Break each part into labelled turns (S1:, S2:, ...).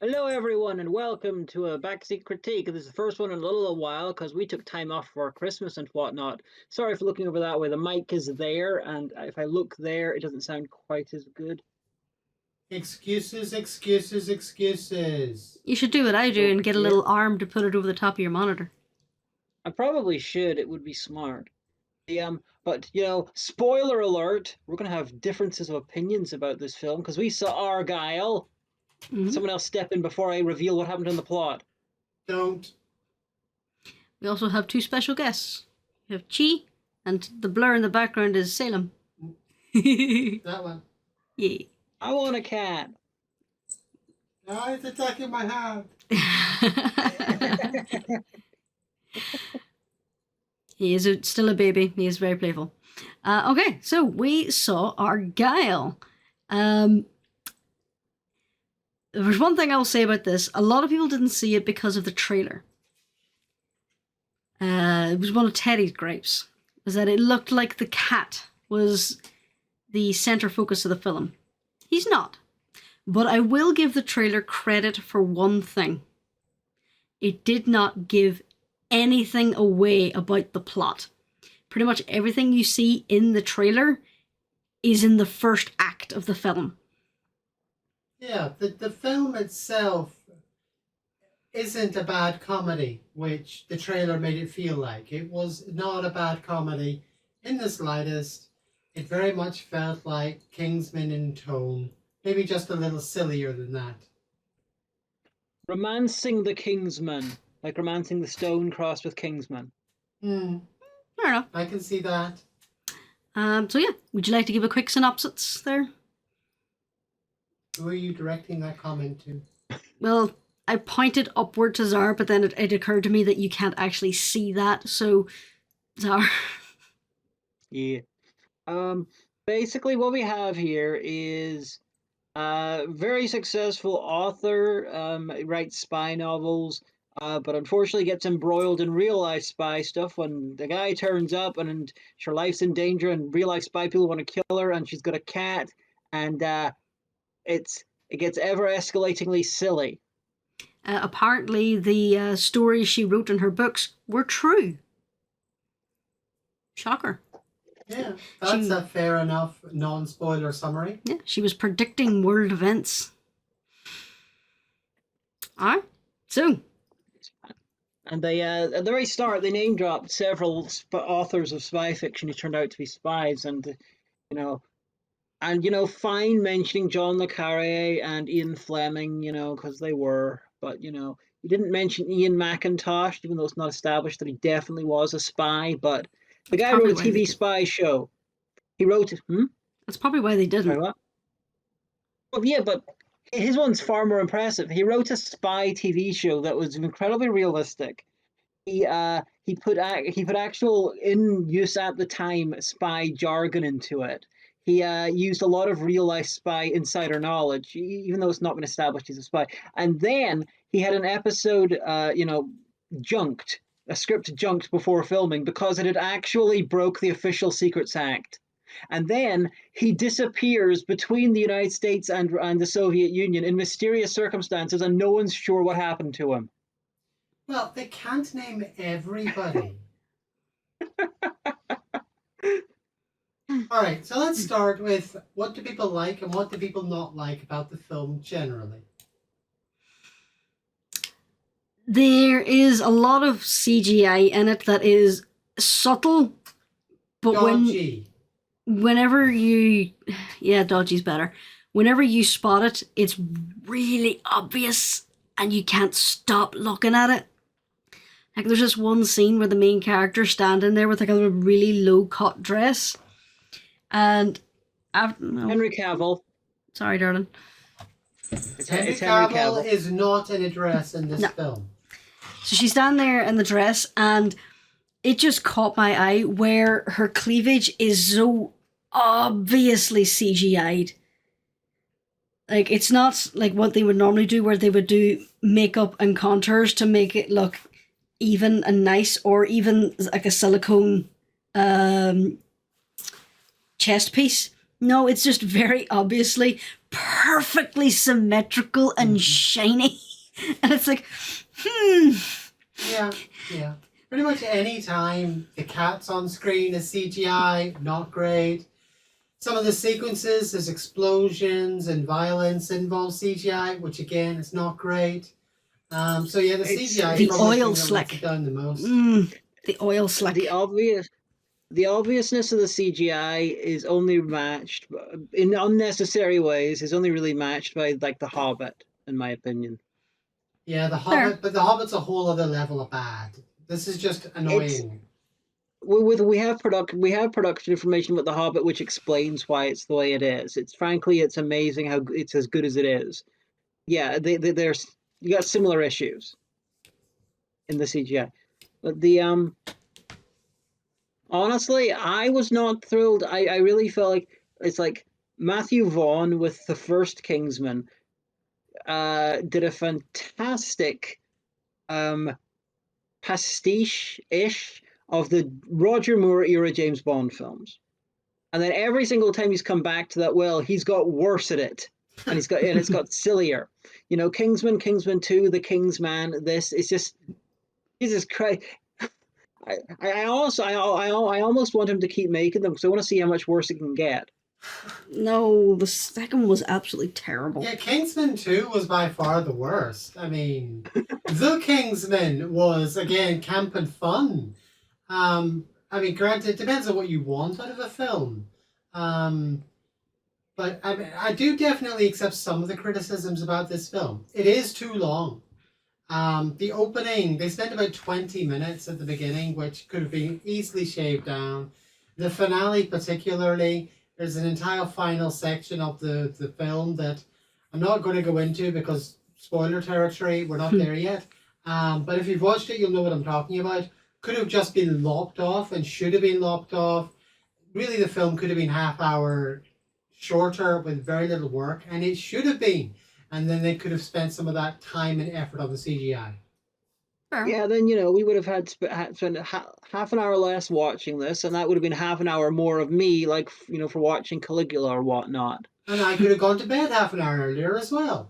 S1: Hello, everyone, and welcome to a Backseat Critique. This is the first one in a little while because we took time off for Christmas and whatnot. Sorry for looking over that way. The mic is there, and if I look there, it doesn't sound quite as good.
S2: Excuses, excuses, excuses.
S3: You should do what I do and get a little arm to put it over the top of your monitor.
S1: I probably should. It would be smart. But spoiler alert, we're going to have differences of opinions about this film because we saw Argylle. Someone else step in before I reveal what happened in the plot.
S2: Don't.
S3: We also have two special guests. We have Chi, and the blur in the background is Salem.
S2: That one.
S3: Yeah.
S1: I want a cat.
S2: Oh, it's attacking my hand.
S3: He is still a baby. He is very playful. Okay, so we saw Argylle. There's one thing I'll say about this. A lot of people didn't see it because of the trailer. It was one of Teddy's gripes, was that it looked like the cat was the center focus of the film. He's not. But I will give the trailer credit for one thing. It did not give anything away about the plot. Pretty much everything you see in the trailer is in the first act of the film.
S2: Yeah, the film itself isn't a bad comedy, which the trailer made it feel like. It was not a bad comedy in the slightest. It very much felt like Kingsman in tone, maybe just a little sillier than that.
S1: Romancing the Kingsman, like romancing the stone crossed with Kingsman.
S3: Fair enough.
S2: I can see that.
S3: So yeah, would you like to give a quick synopsis there?
S2: Who are you directing that comment to?
S3: Well, I pointed upward to Zara, but then it occurred to me that you can't actually see that, so Zara.
S1: Yeah. Basically what we have here is a very successful author, writes spy novels, but unfortunately gets embroiled in real life spy stuff when the guy turns up and her life's in danger and real life spy people want to kill her and she's got a cat and it gets ever escalatingly silly.
S3: Apparently the stories she wrote in her books were true. Shocker.
S2: Yeah, that's a fair enough non-spoiler summary.
S3: Yeah, she was predicting world events. Alright, so.
S1: And they, at the very start, they name dropped several authors of spy fiction who turned out to be spies, and fine mentioning John le Carré and Ian Fleming, because they were, but you didn't mention Ian McIntosh, even though it's not established that he definitely was a spy. But the guy wrote a TV spy show. He wrote it.
S3: That's probably why they didn't.
S1: Sorry, what? Well, yeah, but his one's far more impressive. He wrote a spy TV show that was incredibly realistic. He put actual in use at the time spy jargon into it. He used a lot of real life spy insider knowledge, even though it's not been established he's a spy. And then he had an episode, junked, a script junked before filming because it had actually broke the Official Secrets Act. And then he disappears between the United States and the Soviet Union in mysterious circumstances, and no one's sure what happened to him.
S2: Well, they can't name everybody. All right, so let's start with what do people like and what do people not like about the film generally?
S3: There is a lot of CGI in it that is subtle, but
S2: Dodgy.
S3: Whenever you... Yeah, dodgy's better. Whenever you spot it, it's really obvious and you can't stop looking at it. Like, there's this one scene where the main character's standing there with like a really low-cut dress. And
S1: Henry Cavill.
S3: Sorry, darling.
S2: Henry Cavill is not in a dress in this film.
S3: So she's standing there in the dress, and it just caught my eye where her cleavage is so obviously CGI'd. Like, it's not like what they would normally do, where they would do makeup and contours to make it look even and nice, or even like a silicone chest piece. No, it's just very obviously perfectly symmetrical and shiny. And it's like,
S2: Yeah. Pretty much any time the cat's on screen is CGI, not great. Some of the sequences, there's explosions and violence involve CGI, which again is not great. So yeah, the CGI
S3: the
S2: is probably
S3: oil
S2: the thing that lets
S3: slick.
S2: it down the most.
S3: The oil slick.
S1: The obviousness of the CGI is only matched in unnecessary ways. Is only really matched by like The Hobbit, in my opinion.
S2: Yeah, The Hobbit, but The Hobbit's a whole other level of bad. This is just annoying.
S1: We have production information with The Hobbit, which explains why it's the way it is. It's amazing how it's as good as it is. Yeah, there's you got similar issues in the CGI, but honestly, I was not thrilled. I really felt like it's like Matthew Vaughn with the first Kingsman did a fantastic pastiche-ish of the Roger Moore era James Bond films. And then every single time he's come back to that well, he's got worse at it. And it's got sillier. You know, Kingsman 2, The Kingsman, this it's just Jesus Christ. I almost want him to keep making them because I want to see how much worse it can get.
S3: No, the second one was absolutely terrible.
S2: Yeah, Kingsman 2 was by far the worst. I mean, The Kingsman was, again, camp and fun. I mean, granted, it depends on what you want out of a film. But I mean, I do definitely accept some of the criticisms about this film. It is too long. The opening, they spent about 20 minutes at the beginning, which could have been easily shaved down. The finale particularly, there's an entire final section of the film that I'm not going to go into because spoiler territory, we're not there yet. But if you've watched it, you'll know what I'm talking about. Could have just been lopped off and should have been lopped off. Really, the film could have been half-hour shorter with very little work, and it should have been. And then they could have spent some of that time and effort on the CGI.
S3: Sure.
S1: Yeah, then we would have had spent half an hour less watching this, and that would have been half an hour more of me, like for watching Caligula or whatnot.
S2: And I could have gone to bed half an hour earlier as well.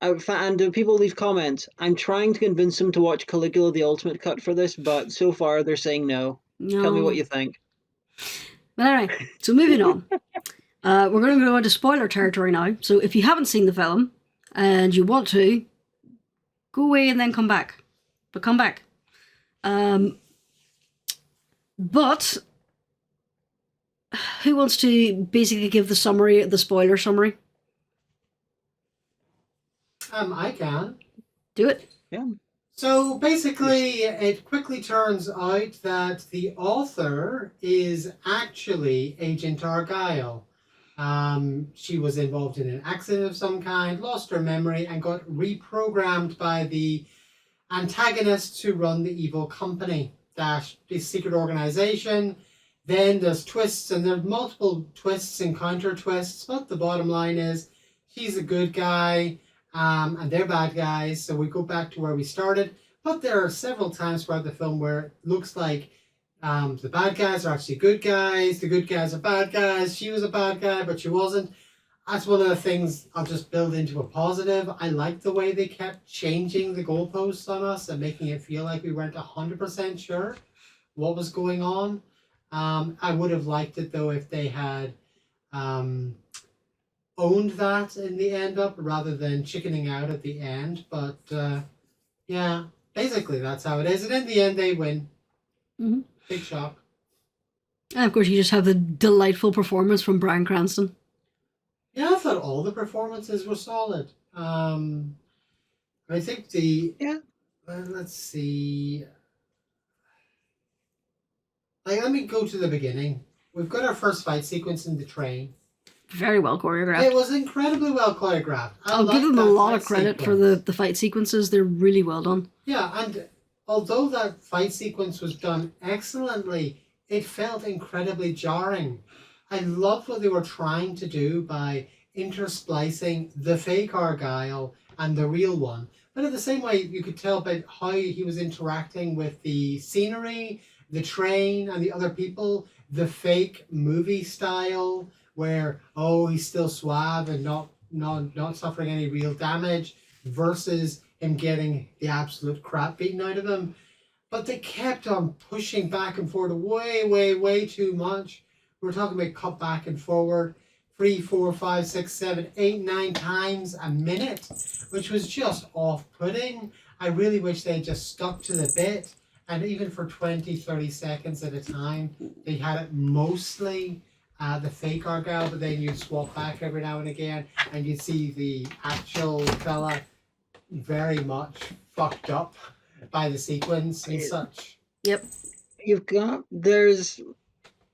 S1: And people leave comments. I'm trying to convince them to watch Caligula: The Ultimate Cut for this, but so far they're saying no. Tell me what you think.
S3: But anyway, so moving on. We're going to go into spoiler territory now. So if you haven't seen the film and you want to, go away and then come back. But come back. But who wants to basically give the spoiler summary?
S2: I can.
S3: Do it.
S1: Yeah.
S2: So basically, it quickly turns out that the author is actually Agent Argylle. She was involved in an accident of some kind, lost her memory, and got reprogrammed by the antagonists who run the evil company, this secret organization. Then there's twists, and there's multiple twists and counter twists, but the bottom line is she's a good guy, and they're bad guys, so we go back to where we started. But there are several times throughout the film where it looks like the bad guys are actually good guys, the good guys are bad guys, she was a bad guy, but she wasn't. That's one of the things I'll just build into a positive. I like the way they kept changing the goalposts on us and making it feel like we weren't 100% sure what was going on. I would have liked it, though, if they had owned that in the end up rather than chickening out at the end. But, yeah, basically that's how it is. And in the end, they win.
S3: Mm-hmm.
S2: Big shock.
S3: And of course, you just have the delightful performance from Bryan Cranston.
S2: Yeah, I thought all the performances were solid. I think let's see. Let me go to the beginning. We've got our first fight sequence in the train.
S3: Very well choreographed.
S2: It was incredibly well choreographed.
S3: I'll give them a lot of credit for the fight sequences. They're really well done.
S2: Yeah, and although that fight sequence was done excellently, it felt incredibly jarring. I loved what they were trying to do by intersplicing the fake Argylle and the real one. But in the same way, you could tell by how he was interacting with the scenery, the train, and the other people, the fake movie style, where, oh, he's still suave and not suffering any real damage, versus him getting the absolute crap beaten out of him. But they kept on pushing back and forward way too much. We're talking about cut back and forward 3, 4, 5, 6, 7, 8, 9 times a minute, which was just off-putting. I really wish they had just stuck to the bit, and even for 20, 30 seconds at a time, they had it mostly the fake Argylle, but then you'd swap back every now and again, and you'd see the actual fella very much fucked up by the sequence and such.
S3: Yep.
S1: There's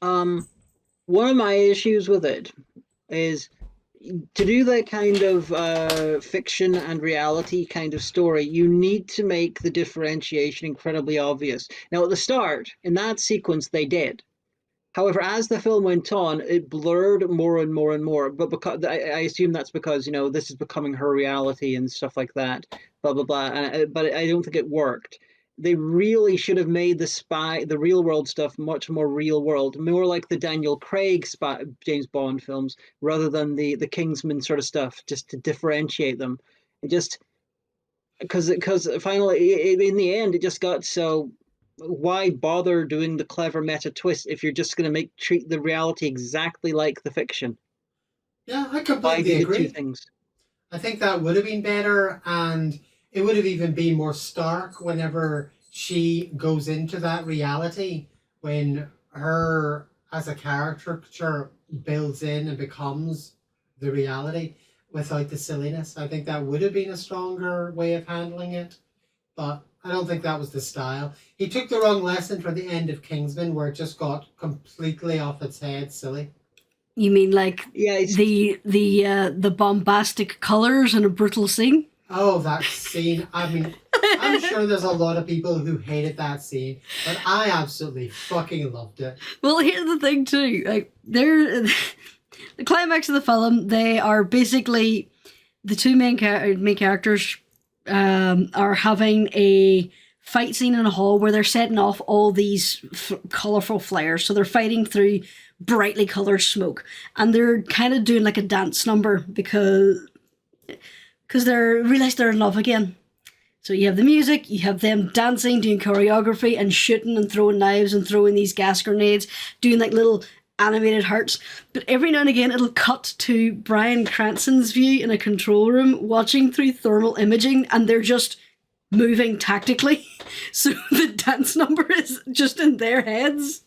S1: one of my issues with it is to do that kind of fiction and reality kind of story, you need to make the differentiation incredibly obvious. Now, at the start, in that sequence, they did. However, as the film went on, it blurred more and more and more. But because I assume that's because, you know, this is becoming her reality and stuff like that, blah, blah, blah. But I don't think it worked. They really should have made the real world stuff much more real world, more like the Daniel Craig James Bond films, rather than the Kingsman sort of stuff, just to differentiate them. And just because finally, in the end, it just got so. Why bother doing the clever meta twist if you're just going to treat the reality exactly like the fiction?
S2: Yeah, I completely agree.
S1: Two things.
S2: I think that would have been better, and it would have even been more stark whenever she goes into that reality, when her as a caricature builds in and becomes the reality without the silliness. I think that would have been a stronger way of handling it, but I don't think that was the style. He took the wrong lesson for the end of Kingsman, where it just got completely off its head silly.
S3: You mean like the bombastic colours and a brutal scene?
S2: Oh, that scene. I mean, I'm sure there's a lot of people who hated that scene, but I absolutely fucking loved it.
S3: Well, here's the thing too. Like, the climax of the film, they are basically the two main characters are having a fight scene in a hall where they're setting off all these colourful flares. So they're fighting through brightly coloured smoke, and they're kind of doing like a dance number because they realise they're in love again. So you have the music, you have them dancing, doing choreography and shooting and throwing knives and throwing these gas grenades, doing like little animated hearts. But every now and again it'll cut to Bryan Cranston's view in a control room watching through thermal imaging, and they're just moving tactically. So the dance number is just in their heads.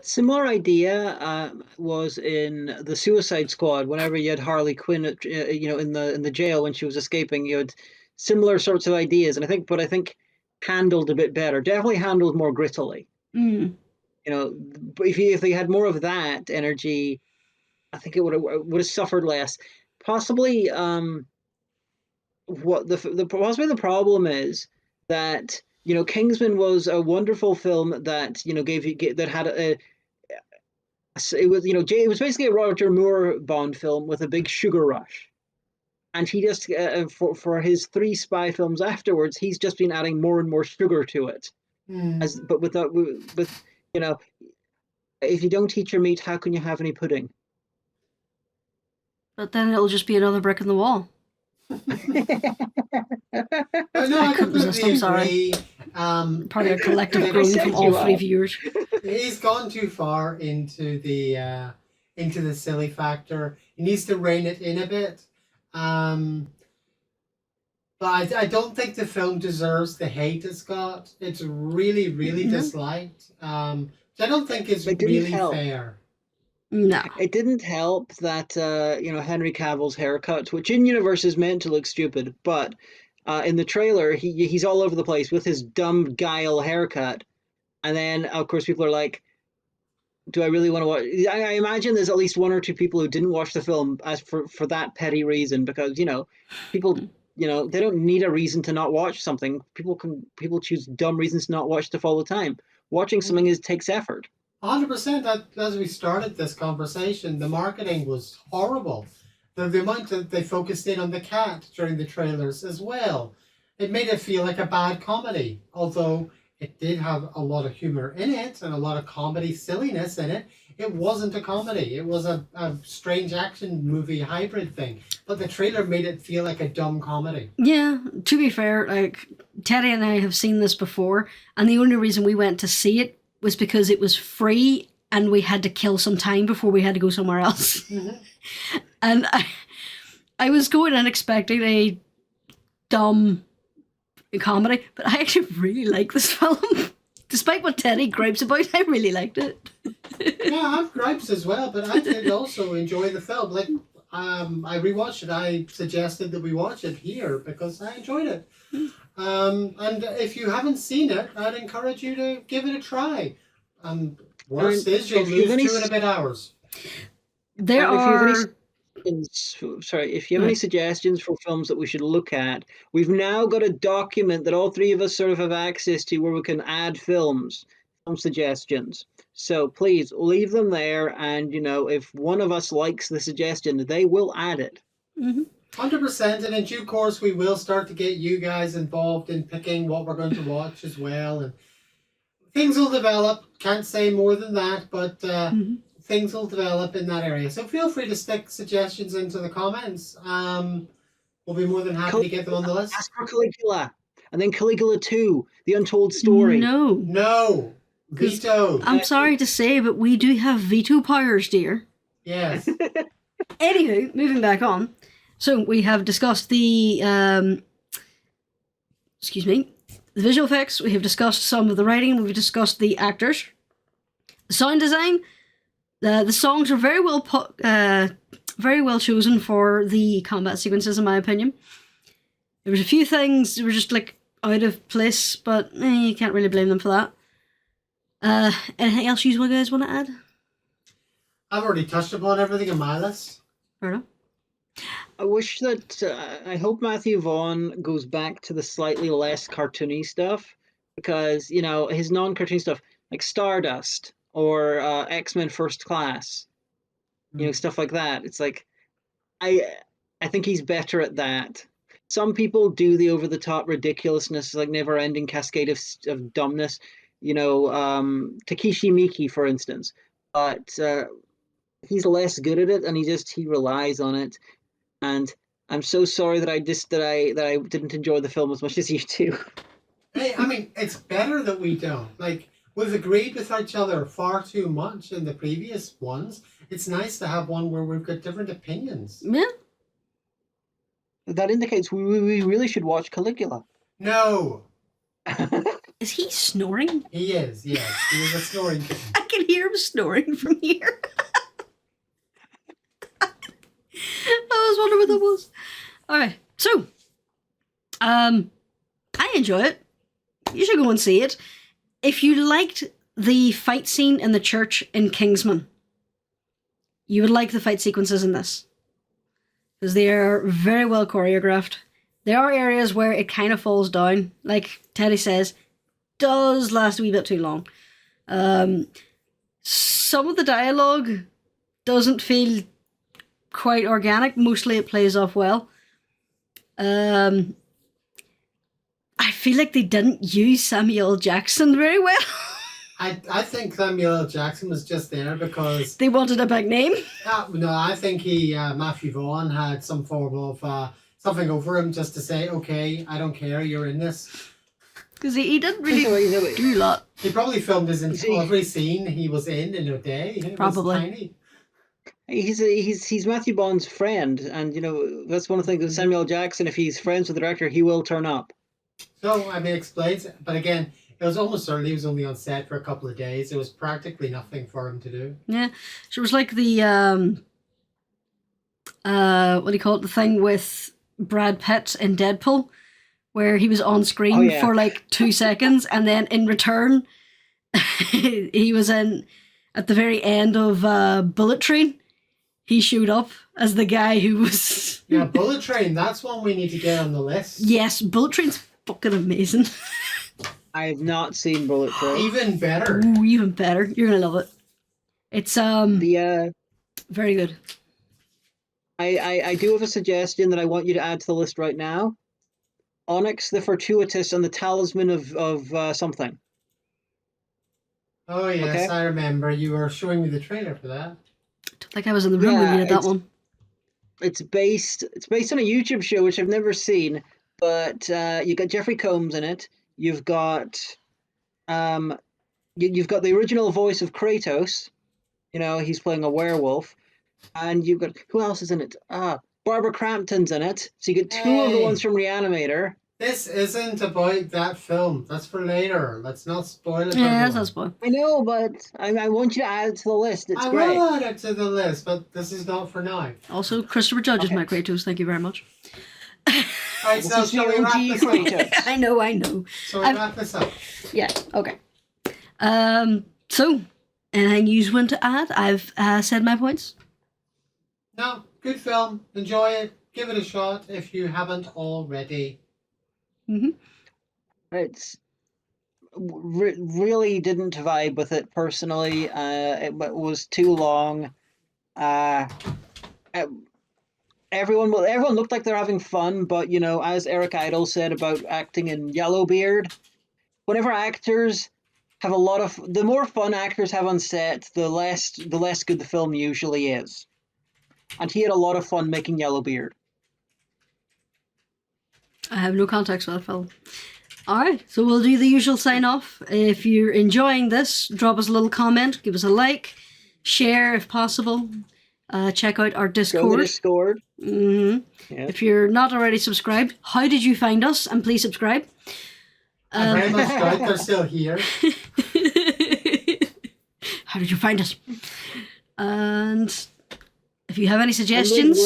S1: Similar idea was in the Suicide Squad. Whenever you had Harley Quinn, in the jail when she was escaping, you had similar sorts of ideas, and I think handled a bit better. Definitely handled more grittily.
S3: Mm.
S1: You know, if they had more of that energy, I think it would have suffered less. Possibly, possibly the problem is that, you know, Kingsman was a wonderful film that, you know, that had it was basically a Roger Moore Bond film with a big sugar rush, and he just for his 3 spy films afterwards, he's just been adding more and more sugar to it. But with you know, if you don't eat your meat, how can you have any pudding?
S3: But then it'll just be another brick in the wall.
S2: No, I completely agree.
S3: Probably a collective groan from all 3 viewers.
S2: He's gone too far into the silly factor. He needs to rein it in a bit. But I don't think the film deserves the hate it's got. It's really, really disliked. I don't think it's really fair.
S3: No.
S1: It didn't help that Henry Cavill's haircut, which in universe is meant to look stupid, but in the trailer he's all over the place with his dumb guile haircut, and then of course people are like, do I really want to watch? I imagine there's at least 1 or 2 people who didn't watch the film as for that petty reason, because people they don't need a reason to not watch something. People choose dumb reasons to not watch stuff all the time. Watching something takes effort.
S2: 100%. As we started this conversation, the marketing was horrible. The amount that they focused in on the cat during the trailers as well. It made it feel like a bad comedy, although it did have a lot of humor in it and a lot of comedy silliness in it. it wasn't a comedy. It was a strange action movie hybrid thing. But the trailer made it feel like a dumb comedy.
S3: Yeah, to be fair, like Teddy and I have seen this before, and the only reason we went to see it was because it was free and we had to kill some time before we had to go somewhere else.
S2: Mm-hmm.
S3: And I was going in expecting a dumb comedy, but I actually really like this film. Despite what Teddy gripes about, I really liked it.
S2: Yeah, I have gripes as well, but I did also enjoy the film. Like, I rewatched it. I suggested that we watch it here because I enjoyed it. And if you haven't seen it, I'd encourage you to give it a try. Worst is you'll lose 2.5 hours.
S3: There are...
S1: If you have any suggestions for films that we should look at, we've now got a document that all three of us sort of have access to where we can add film suggestions. So please leave them there, and if one of us likes the suggestion, they will add it.
S2: 100%, and in due course we will start to get you guys involved in picking what we're going to watch as well, and things will develop. Can't say more than that, but things will develop in that area. So feel free to stick suggestions into the comments. We'll be more than happy to get them on the list.
S1: Ask for Caligula, and then Caligula 2, The Untold Story.
S2: No. Veto.
S3: I'm sorry to say, but we do have veto powers, dear.
S2: Yes.
S3: Anywho, moving back on. So we have discussed the the visual effects. We have discussed some of the writing. We've discussed the actors, the sound design. The songs are very well chosen for the combat sequences, in my opinion. There was a few things that were just like out of place, but you can't really blame them for that. Anything else you guys want to add?
S2: I've already touched upon everything in my list.
S3: Fair enough.
S1: I wish that I hope Matthew Vaughn goes back to the slightly less cartoony stuff, because his non-cartoon stuff like Stardust or X-Men First Class, stuff like that. It's like I think he's better at that. Some people do the over-the-top ridiculousness, like never-ending cascade of dumbness. Takeshi Miike, for instance, but he's less good at it, and he relies on it. And I'm so sorry that I didn't enjoy the film as much as you two.
S2: Hey, I mean, it's better that we don't. Like, we've agreed with each other far too much in the previous ones. It's nice to have one where we've got different opinions.
S3: Yeah.
S1: That indicates we really should watch Caligula.
S2: No.
S3: Is he snoring?
S2: He is, yes. He is a snoring kitten.
S3: I can hear him snoring from here. I was wondering what that was. Alright, so I enjoy it. You should go and see it. If you liked the fight scene in the church in Kingsman, you would like the fight sequences in this. Because they are very well choreographed. There are areas where it kind of falls down. Like Teddy says, does last a wee bit too long. Some of the dialogue doesn't feel quite organic. Mostly it plays off well. I feel like they didn't use Samuel L. Jackson very well.
S2: I think Samuel L. Jackson was just there because...
S3: They wanted a big name?
S2: No, I think Matthew Vaughn had some form of something over him just to say, okay, I don't care, you're in this.
S3: Because he didn't really do a lot.
S2: He probably filmed every scene he was in a day. It
S3: probably.
S2: Was tiny.
S1: He's Matthew Vaughn's friend, and that's one of the things with Samuel L. Jackson. If he's friends with the director, he will turn up.
S2: So I mean, it explains. But again, it was almost certainly he was only on set for a couple of days. It was practically nothing for him to do.
S3: Yeah, so it was like the what do you call it? The thing with Brad Pitt in Deadpool, where he was on screen for like 2 seconds, and then in return, he was in at the very end of Bullet Train. He showed up as the guy who was...
S2: Yeah, Bullet Train, that's one we need to get on the list.
S3: Yes, Bullet Train's fucking amazing.
S1: I have not seen Bullet Train.
S2: Even better.
S3: Ooh, even better. You're going to love it. It's very good.
S1: I do have a suggestion that I want you to add to the list right now. Onyx the Fortuitous and the Talisman of something.
S2: Oh yes,
S1: Okay.
S2: I remember. You were showing me the trailer for that.
S3: I don't think I was in the room when
S1: Yeah,
S3: you did that
S1: it's-
S3: one.
S1: It's based on a YouTube show which I've never seen, but you got Jeffrey Combs in it. You've got you've got the original voice of Kratos. You know, he's playing a werewolf, and you've got who else is in it? Barbara Crampton's in it. So you get two of the ones from Reanimator.
S2: This isn't about that film. That's for later. Let's not spoil it. for
S3: Yeah,
S2: everyone.
S3: that's spoil.
S1: I know, but I want you to add it to the list. It's
S2: I
S1: great.
S2: will add it to the list, but this is not for now.
S3: Also, Christopher Judge is
S1: Okay.
S3: my Kratos. Thank you very much.
S2: Right,
S1: This
S2: so
S1: is the
S2: shall we wrap
S1: OG
S2: this up?
S1: Kratos.
S3: I know.
S2: So we wrap this up.
S3: Yeah, okay. So, anything you want to add? I've said my points.
S2: No, good film. Enjoy it. Give it a shot if you haven't already.
S1: It's really didn't vibe with it personally. It was too long. Everyone looked like they're having fun, but you know, as Eric Idle said about acting in Yellowbeard, whenever actors have the more fun actors have on set, the less good the film usually is. And he had a lot of fun making Yellowbeard.
S3: I have no context for that film. Alright, so we'll do the usual sign off. If you're enjoying this, drop us a little comment, give us a like, share if possible. Check out our
S1: Go to
S3: Discord.
S1: Discord.
S3: Yeah. If you're not already subscribed, how did you find us? And please subscribe.
S2: I very much doubt they're still here.
S3: How did you find us? And if you have any suggestions,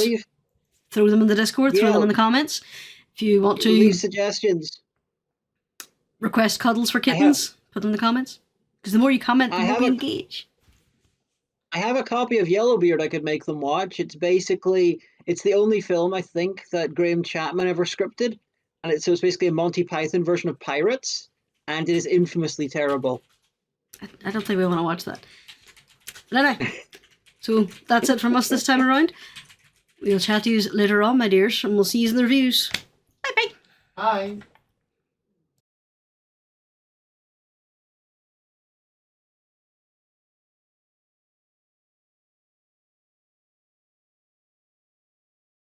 S3: throw them in the Discord, throw them in the comments. If you want to
S1: leave suggestions,
S3: request cuddles for kittens, put them in the comments. Because the more you comment, the more we engage.
S1: I have a copy of Yellowbeard I could make them watch. It's the only film I think that Graham Chapman ever scripted. And it's basically a Monty Python version of Pirates. And it is infamously terrible.
S3: I don't think we want to watch that. But anyway, so that's it from us this time around. We'll chat to you later on, my dears, and we'll see you in the reviews. Bye-bye.
S2: Bye.